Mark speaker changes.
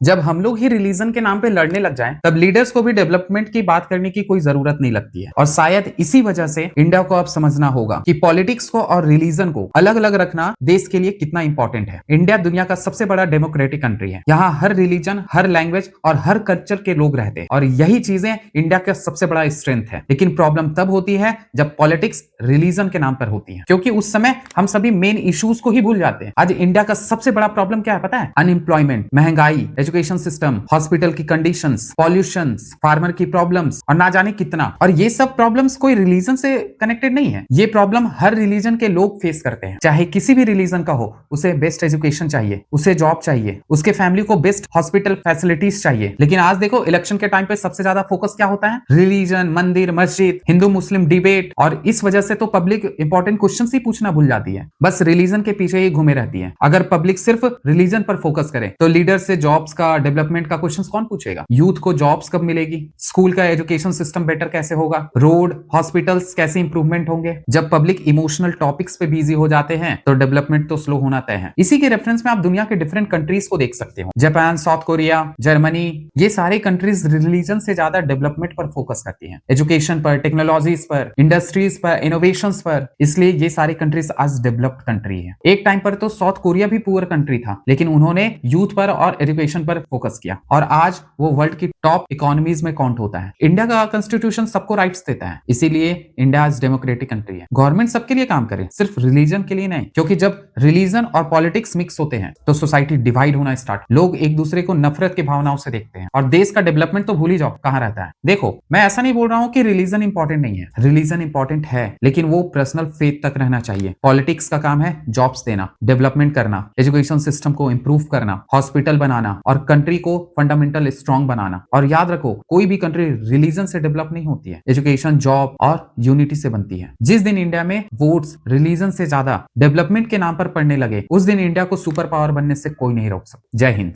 Speaker 1: जब हम लोग ही रिलीजन के नाम पे लड़ने लग जाएं, तब लीडर्स को भी डेवलपमेंट की बात करने की कोई जरूरत नहीं लगती है। और शायद इसी वजह से इंडिया को अब समझना होगा कि पॉलिटिक्स को और रिलीजन को अलग अलग रखना देश के लिए कितना इंपॉर्टेंट है। इंडिया दुनिया का सबसे बड़ा डेमोक्रेटिक कंट्री है। यहाँ हर रिलीजन, हर लैंग्वेज और हर कल्चर के लोग रहते हैं और यही चीजें इंडिया का सबसे बड़ा स्ट्रेंथ है। लेकिन प्रॉब्लम तब होती है जब पॉलिटिक्स रिलीजन के नाम पर होती है, क्योंकि उस समय हम सभी मेन इश्यूज को ही भूल जाते हैं। आज इंडिया का सबसे बड़ा प्रॉब्लम क्या है पता है? अनएम्प्लॉयमेंट, महंगाई, एजुकेशन सिस्टम, हॉस्पिटल की कंडीशंस, पॉल्यूशन, फार्मर की प्रॉब्लम्स और ना जाने कितना। और ये सब प्रॉब्लम्स कोई रिलीजन से कनेक्टेड नहीं है। ये प्रॉब्लम हर रिलीजन के लोग फेस करते हैं, चाहे किसी भी रिलीजन का हो। उसे बेस्ट एजुकेशन चाहिए, उसे जॉब चाहिए, उसके फैमिली को बेस्ट हॉस्पिटल फैसिलिटीज चाहिए। लेकिन आज देखो, इलेक्शन के टाइम पे सबसे ज्यादा फोकस क्या होता है? रिलीजन, मंदिर, मस्जिद, हिंदू मुस्लिम डिबेट। और इस वजह से तो पब्लिक इंपॉर्टेंट क्वेश्चन ही पूछना भूल जाती है, बस रिलीजन के पीछे ही घूमे रहती है। अगर पब्लिक सिर्फ रिलीजन पर फोकस करे तो लीडर से जॉब्स का, डेवलपमेंट का क्वेश्चन कौन पूछेगा? यूथ को जॉब्स कब मिलेगी? स्कूल का एजुकेशन सिस्टम बेटर कैसे होगा? रोड, हॉस्पिटल्स कैसे इंप्रूवमेंट होंगे? जब पब्लिक इमोशनल टॉपिक्स पे बिजी हो जाते हैं तो डेवलपमेंट तो स्लो होना तय है। इसी के रेफरेंस में आप दुनिया के डिफरेंट कंट्रीज को देख सकते हो। जापान, साउथ कोरिया, जर्मनी, ये सारे कंट्रीज रिलीजन से ज्यादा डेवलपमेंट पर फोकस करती हैं, एजुकेशन पर, टेक्नोलॉजीज पर, इंडस्ट्रीज पर, इनोवेशंस पर। इसलिए ये सारी कंट्रीज आज डेवलप्ड कंट्री है। एक टाइम पर तो साउथ कोरिया भी पुअर कंट्री था, लेकिन उन्होंने यूथ पर और एजुकेशन पर फोकस किया और आज वो वर्ल्ड की टॉप इकोनॉमीज में काउंट होता है। इंडिया का कॉन्स्टिट्यूशन सबको राइट्स देता है, इसीलिए इंडिया आज डेमोक्रेटिक कंट्री है। गवर्नमेंट सबके लिए काम करे, सिर्फ रिलीजन के लिए नहीं, क्योंकि जब रिलीजन और पॉलिटिक्स मिक्स होते हैं तो सोसाइटी डिवाइड होना स्टार्ट, लोग एक दूसरे को नफरत की भावनाओं से देखते हैं और देश का डेवलपमेंट तो भूल ही जाओ कहां रहता है। देखो, मैं ऐसा नहीं बोल रहा हूं कि रिलीजन इंपॉर्टेंट नहीं है, रिलीजन इंपॉर्टेंट है, लेकिन वो पर्सनल फेथ तक रहना चाहिए। पॉलिटिक्स का काम है जॉब्स देना, डेवलपमेंट करना, एजुकेशन सिस्टम को इंप्रूव करना, हॉस्पिटल बनाना और कंट्री को फंडामेंटल स्ट्रांग बनाना। और याद रखो, कोई भी कंट्री रिलीजन से डेवलप नहीं होती है, एजुकेशन, जॉब और यूनिटी से बनती है। जिस दिन इंडिया में वोट्स रिलीजन से ज्यादा डेवलपमेंट के नाम पर पड़ने लगे, उस दिन इंडिया को सुपर पावर बनने से कोई नहीं रोक सकता। जय हिंद।